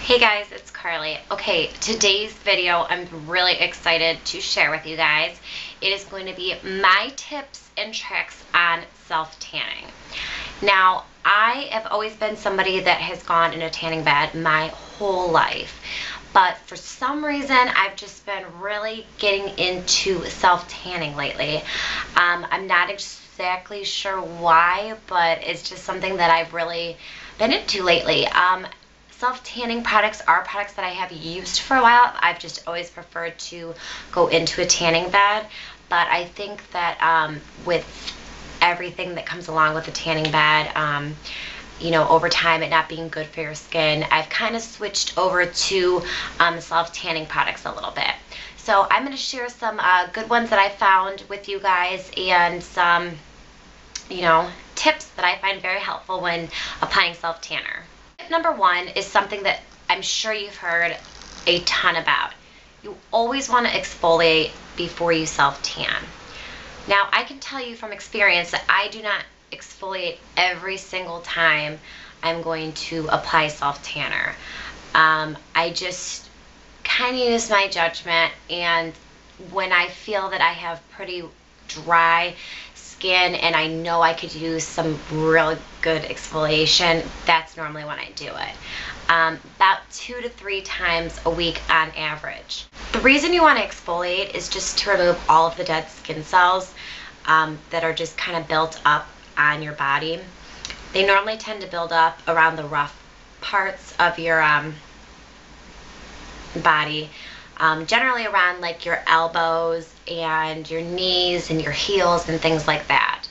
Hey guys, it's Carly. Okay, today's video I'm really excited to share with you guys. It is going to be my tips and tricks on self-tanning. Now, I have always been somebody that has gone in a tanning bed my whole life. But for some reason, I've just been really getting into self-tanning lately. I'm not exactly sure why, but it's just something that I've really been into lately. Self-tanning products are products that I have used for a while. I've just always preferred to go into a tanning bed, but I think that with everything that comes along with a tanning bed, over time it not being good for your skin, I've kind of switched over to self-tanning products a little bit. So I'm going to share some good ones that I found with you guys and some, tips that I find very helpful when applying self-tanner. Tip number one is something that I'm sure you've heard a ton about. You always want to exfoliate before you self-tan. Now, I can tell you from experience that I do not exfoliate every single time I'm going to apply self-tanner. I just kind of use my judgment, and when I feel that I have pretty dry skin and I know I could use some real good exfoliation, that's normally when I do it. About 2 to 3 times a week on average. The reason you want to exfoliate is just to remove all of the dead skin cells that are just kind of built up on your body. They normally tend to build up around the rough parts of your body. Generally around like your elbows and your knees and your heels and things like that.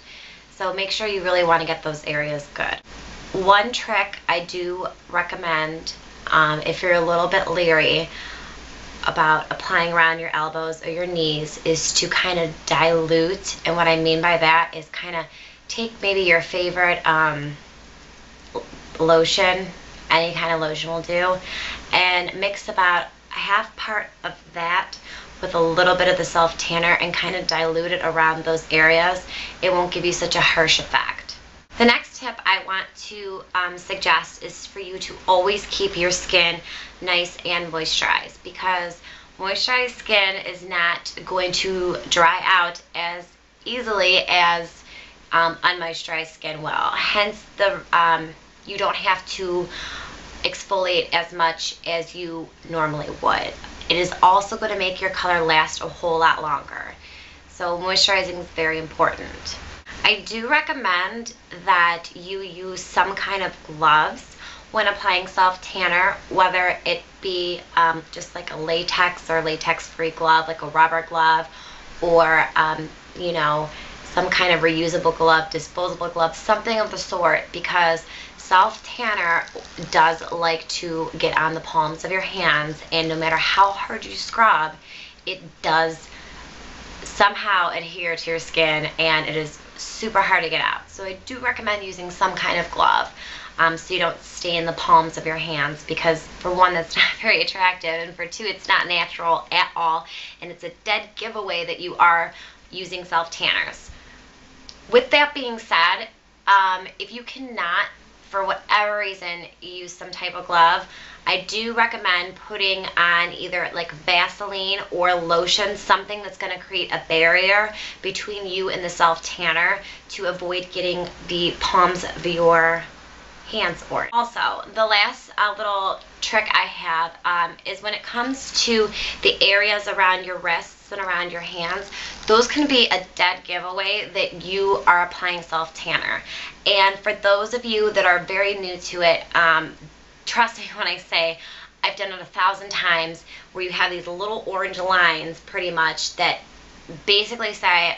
So make sure you really want to get those areas good. One trick I do recommend if you're a little bit leery about applying around your elbows or your knees is to kind of dilute. And what I mean by that is kind of take maybe your favorite lotion, any kind of lotion will do, and mix about a half part of that with a little bit of the self-tanner and kind of dilute it around those areas. It won't give you such a harsh effect. The next tip I want to suggest is for you to always keep your skin nice and moisturized, because moisturized skin is not going to dry out as easily as unmoisturized skin will. Hence, you don't have to exfoliate as much as you normally would. It is also going to make your color last a whole lot longer. So moisturizing is very important. I do recommend that you use some kind of gloves when applying self-tanner, whether it be just like a latex or latex-free glove, like a rubber glove, or some kind of reusable glove, disposable glove, something of the sort, because self-tanner does like to get on the palms of your hands, and no matter how hard you scrub, it does somehow adhere to your skin, and it is super hard to get out. So I do recommend using some kind of glove so you don't stain the palms of your hands, because for one, that's not very attractive, and for two, it's not natural at all, and it's a dead giveaway that you are using self-tanners. With that being said, if you cannot, for whatever reason, use some type of glove, I do recommend putting on either like Vaseline or lotion, something that's going to create a barrier between you and the self-tanner to avoid getting the palms of your hands orange. Also, the last little trick I have is when it comes to the areas around your wrists and around your hands, those can be a dead giveaway that you are applying self-tanner. And for those of you that are very new to it, trust me when I say I've done it 1,000 times, where you have these little orange lines pretty much that basically say,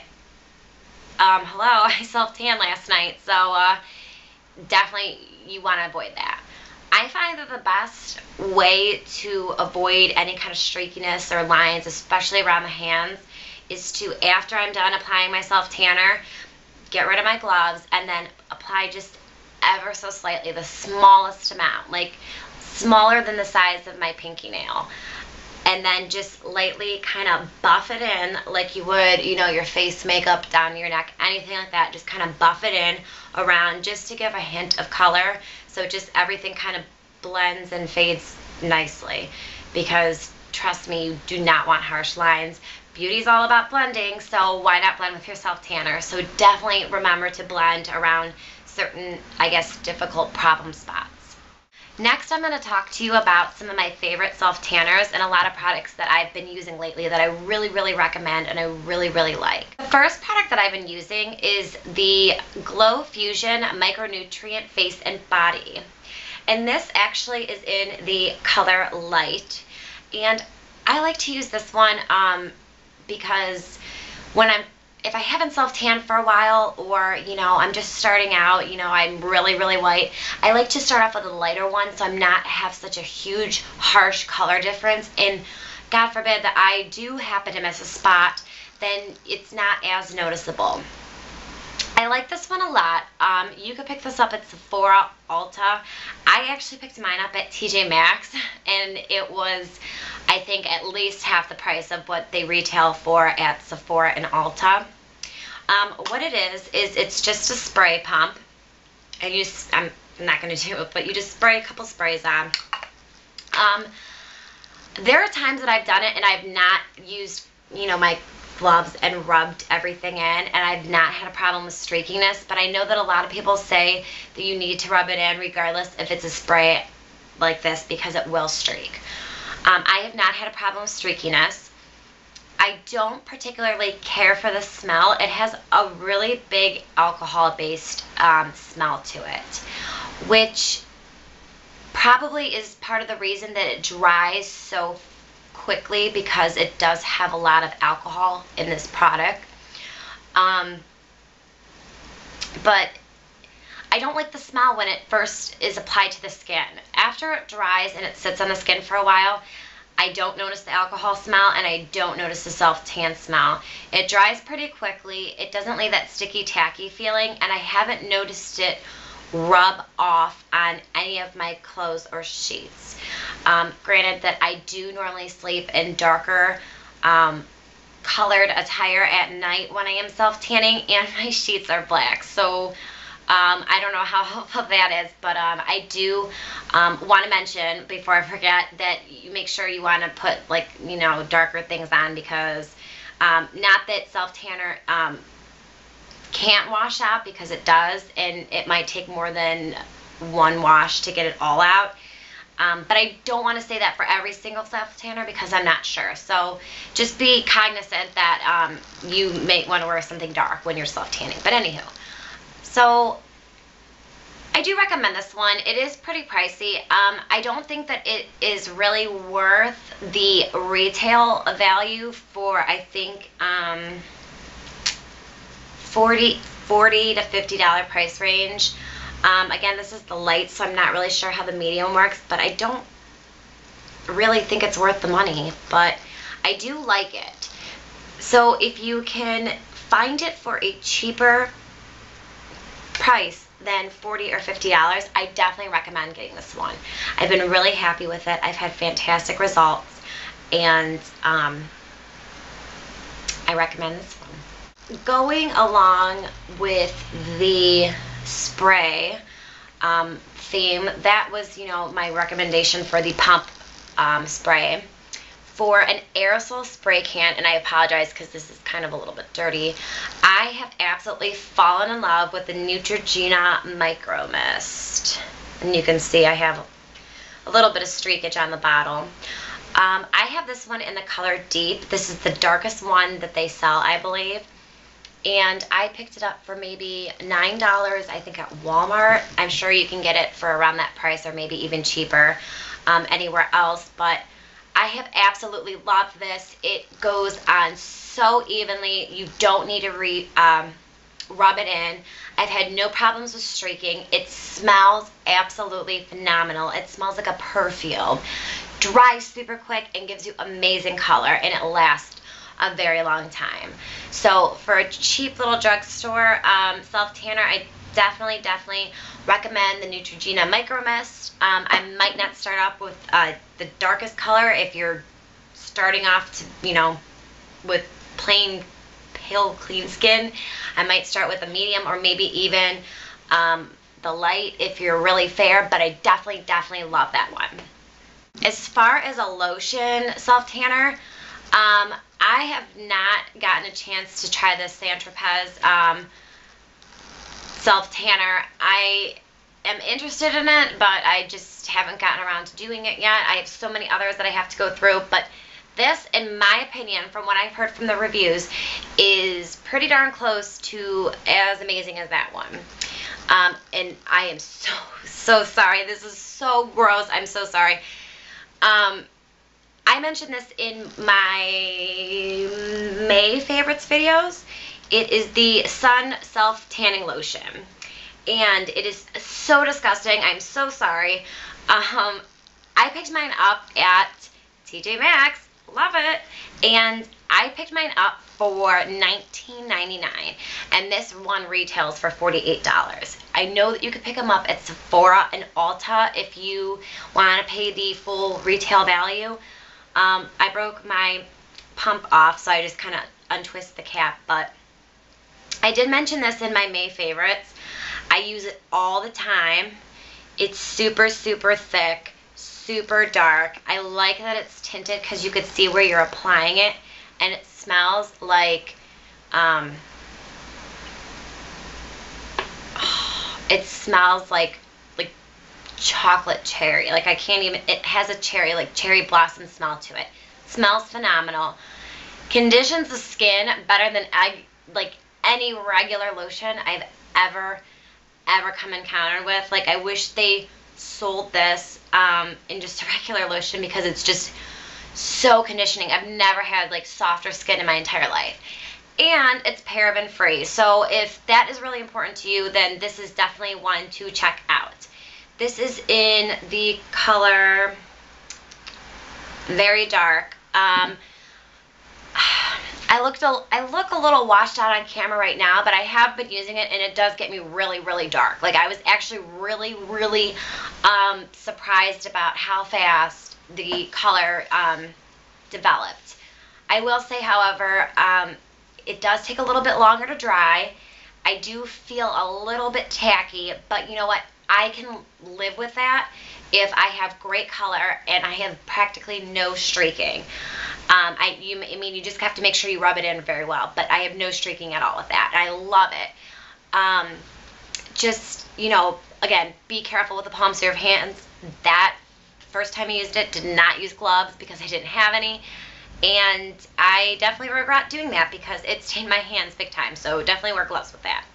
hello, I self-tanned last night, so definitely you want to avoid that. I find that the best way to avoid any kind of streakiness or lines, especially around the hands, is to, after I'm done applying my self-tanner, get rid of my gloves and then apply just ever so slightly, the smallest amount, like smaller than the size of my pinky nail. And then just lightly kind of buff it in like you would, your face makeup down your neck, anything like that. Just kind of buff it in around just to give a hint of color. So just everything kind of blends and fades nicely, because trust me, you do not want harsh lines. Beauty's all about blending, so why not blend with your self tanner? So definitely remember to blend around certain, I guess, difficult problem spots. Next, I'm going to talk to you about some of my favorite self tanners and a lot of products that I've been using lately that I really, really recommend and I really, really like. The first product that I've been using is the Glow Fusion Micronutrient Face and Body. And this actually is in the color Light. And I like to use this one because if I haven't self-tanned for a while, or, I'm just starting out, I'm really, really white, I like to start off with a lighter one so I'm not have such a huge, harsh color difference. And God forbid that I do happen to miss a spot, then it's not as noticeable. I like this one a lot. You could pick this up at Sephora, Ulta. I actually picked mine up at TJ Maxx, and it was, I think, at least half the price of what they retail for at Sephora and Ulta. What it is it's just a spray pump, and I'm not going to do it, but you just spray a couple sprays on. There are times that I've done it and I've not used, my gloves and rubbed everything in, and I've not had a problem with streakiness, but I know that a lot of people say that you need to rub it in regardless if it's a spray like this, because it will streak. I have not had a problem with streakiness. I don't particularly care for the smell. It has a really big alcohol-based smell to it, which probably is part of the reason that it dries so quickly, because it does have a lot of alcohol in this product. But I don't like the smell when it first is applied to the skin. After it dries and it sits on the skin for a while, I don't notice the alcohol smell, and I don't notice the self-tan smell. It dries pretty quickly. It doesn't leave that sticky, tacky feeling, and I haven't noticed it rub off on any of my clothes or sheets. Granted that I do normally sleep in darker colored attire at night when I am self-tanning, and my sheets are black. So I don't know how helpful that is, but I do want to mention before I forget that you make sure you want to put darker things on, because not that self-tanner can't wash out, because it does, and it might take more than one wash to get it all out. But I don't want to say that for every single self-tanner, because I'm not sure. So just be cognizant that you may want to wear something dark when you're self-tanning. But anywho, so I do recommend this one. It is pretty pricey. I don't think that it is really worth the retail value for, I think, $40 to $50 price range. Again, this is the Light, so I'm not really sure how the medium works, but I don't really think it's worth the money, but I do like it. So if you can find it for a cheaper price than $40 or $50, I definitely recommend getting this one. I've been really happy with it. I've had fantastic results, and I recommend this one. Going along with the spray theme, that was, my recommendation for the pump spray. For an aerosol spray can, and I apologize because this is kind of a little bit dirty, I have absolutely fallen in love with the Neutrogena Micro Mist. And you can see I have a little bit of streakage on the bottle. I have this one in the color Deep. This is the darkest one that they sell, I believe. And I picked it up for maybe $9, I think, at Walmart. I'm sure you can get it for around that price, or maybe even cheaper anywhere else. But I have absolutely loved this. It goes on so evenly. You don't need to rub it in. I've had no problems with streaking. It smells absolutely phenomenal. It smells like a perfume. Dries super quick and gives you amazing color, and it lasts a very long time. So for a cheap little drugstore self-tanner, I definitely recommend the Neutrogena Micro Mist. I might not start off with the darkest color if you're starting off to, with plain pale clean skin. I might start with a medium, or maybe even the Light if you're really fair, but I definitely love that one. As far as a lotion self tanner, I have not gotten a chance to try this Saint Tropez self tanner. I am interested in it, but I just haven't gotten around to doing it yet. I have so many others that I have to go through, but this, in my opinion, from what I've heard from the reviews, is pretty darn close to as amazing as that one. And I am so sorry. This is so gross. I'm so sorry. I mentioned this in my May favorites videos. It is the Sun Self Tanning Lotion. And it is so disgusting. I'm so sorry. I picked mine up at TJ Maxx. Love it. And I picked mine up for $19.99. And this one retails for $48. I know that you could pick them up at Sephora and Ulta if you want to pay the full retail value. I broke my pump off, so I just kind of untwist the cap. But I did mention this in my May favorites. I use it all the time. It's super, super thick, super dark. I like that it's tinted because you could see where you're applying it. And it smells like, it smells like chocolate cherry. Like I can't even, it has a cherry, like cherry blossom smell to it. Smells phenomenal. Conditions the skin better than any regular lotion I've ever come encountered with. Like I wish they sold this in just a regular lotion because it's just so conditioning. I've never had like softer skin in my entire life. And it's paraben free. So if that is really important to you, then this is definitely one to check out. This is in the color Very Dark. I look a little washed out on camera right now, but I have been using it and it does get me really, really dark. Like I was actually really, really surprised about how fast the color developed. I will say, however, it does take a little bit longer to dry. I do feel a little bit tacky, but you know what? I can live with that if I have great color and I have practically no streaking. You just have to make sure you rub it in very well, but I have no streaking at all with that. I love it. Just, again, be careful with the palms of your hands. That first time I used it, did not use gloves because I didn't have any. And I definitely regret doing that because it stained my hands big time. So definitely wear gloves with that.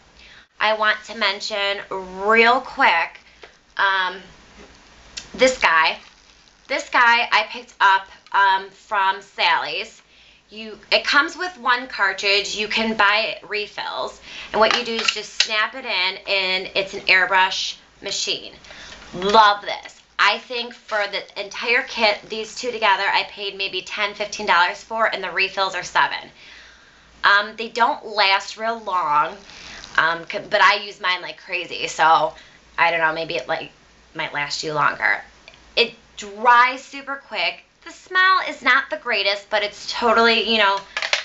I want to mention real quick this guy. This guy I picked up from Sally's. It comes with one cartridge. You can buy refills. And what you do is just snap it in, and it's an airbrush machine. Love this. I think for the entire kit, these two together, I paid maybe $10, $15 for, and the refills are $7. They don't last real long, but I use mine like crazy, so I don't know, maybe it might last you longer. It dries super quick. The smell is not the greatest, but it's totally,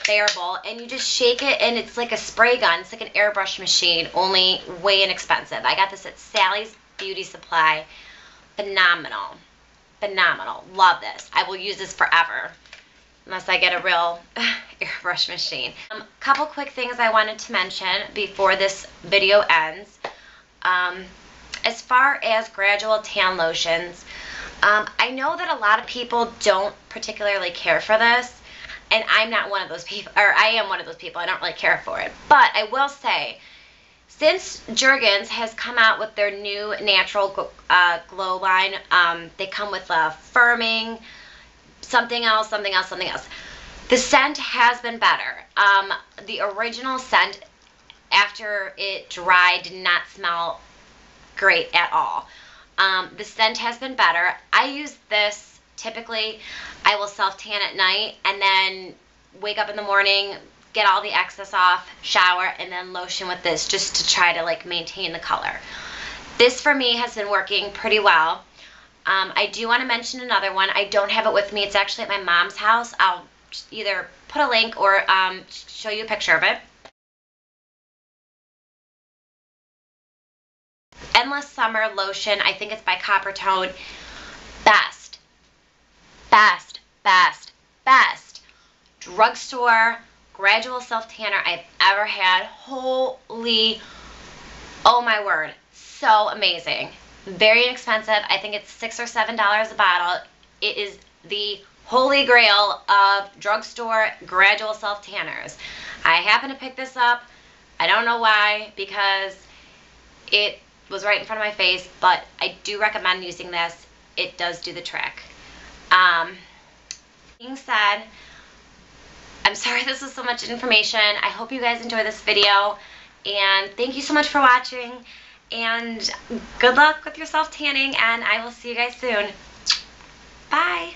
bearable, and you just shake it, and it's like a spray gun. It's like an airbrush machine, only way inexpensive. I got this at Sally's Beauty Supply. Phenomenal. Phenomenal. Love this. I will use this forever unless I get a real airbrush machine. Couple quick things I wanted to mention before this video ends. As far as gradual tan lotions, I know that a lot of people don't particularly care for this, and I'm not one of those people, or I am one of those people. I don't really care for it. But I will say, since Jergens has come out with their new natural glow line, they come with a firming, something else. The scent has been better. The original scent, after it dried, did not smell great at all. The scent has been better. I use this typically. I will self-tan at night and then wake up in the morning, get all the excess off, shower, and then lotion with this just to try to maintain the color. This for me has been working pretty well. I do want to mention another one. I don't have it with me. It's actually at my mom's house. I'll either put a link or show you a picture of it. Endless Summer Lotion. I think it's by Coppertone. best drugstore gradual self tanner I've ever had. Holy, oh my word, so amazing. Very inexpensive. I think it's $6 or $7 a bottle. It is the holy grail of drugstore gradual self tanners. I happened to pick this up. I don't know why, because it was right in front of my face, but I do recommend using this. It does do the trick. Being said, I'm sorry this was so much information. I hope you guys enjoy this video, and thank you so much for watching, and good luck with your self tanning, and I will see you guys soon. Bye.